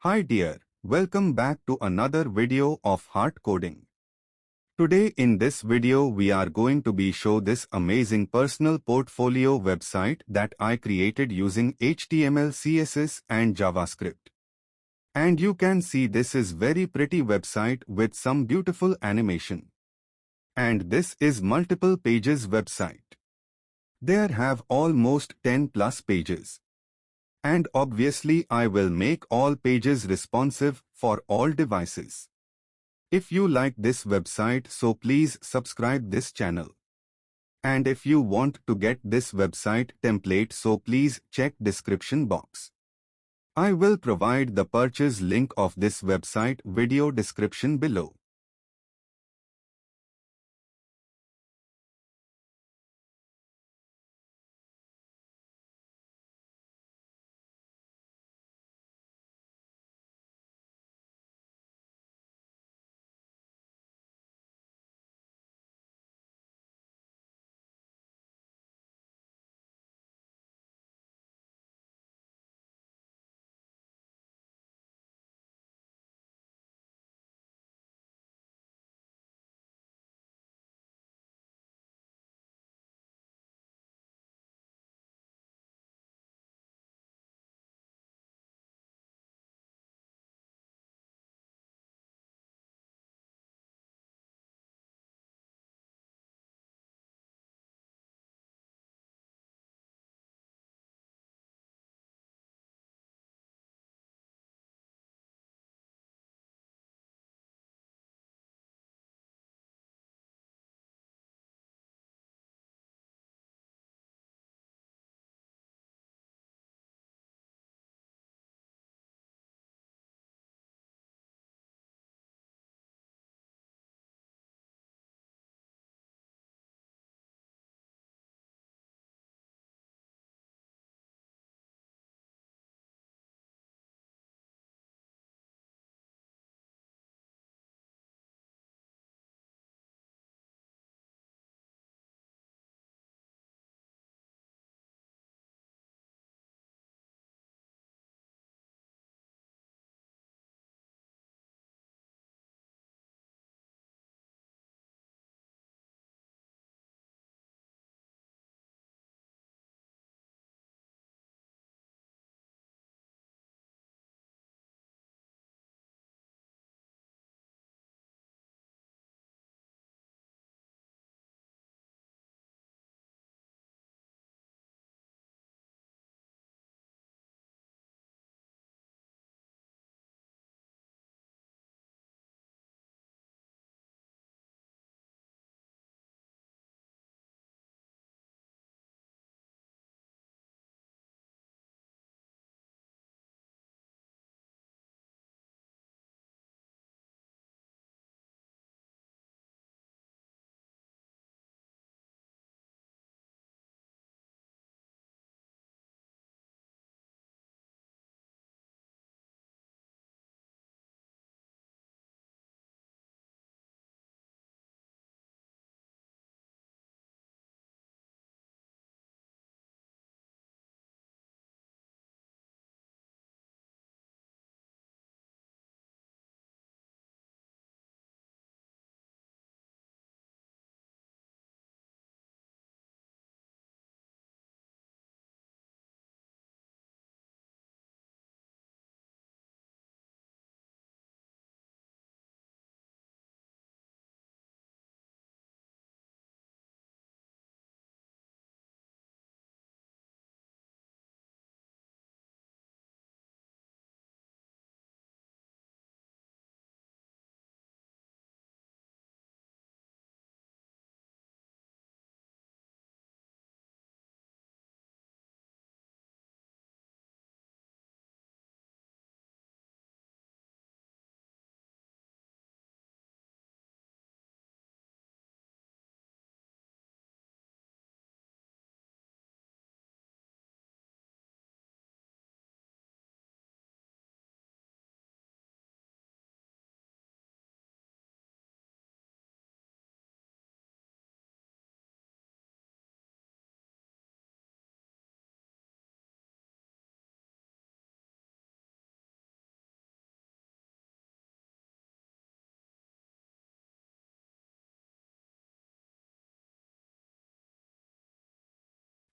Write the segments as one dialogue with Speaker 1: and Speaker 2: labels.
Speaker 1: Hi dear, welcome back to another video of Heart Coding. Today in this video we are going to be show this amazing personal portfolio website that I created using HTML, CSS and JavaScript. And you can see this is very pretty website with some beautiful animation. And this is multiple pages website. There have almost 10 plus pages. And obviously I will make all pages responsive for all devices. If you like this website, so please subscribe this channel. And if you want to get this website template, so please check description box. I will provide the purchase link of this website video description below.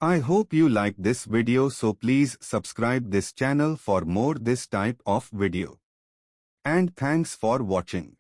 Speaker 1: I hope you like this video, so please subscribe this channel for more this type of video. And thanks for watching.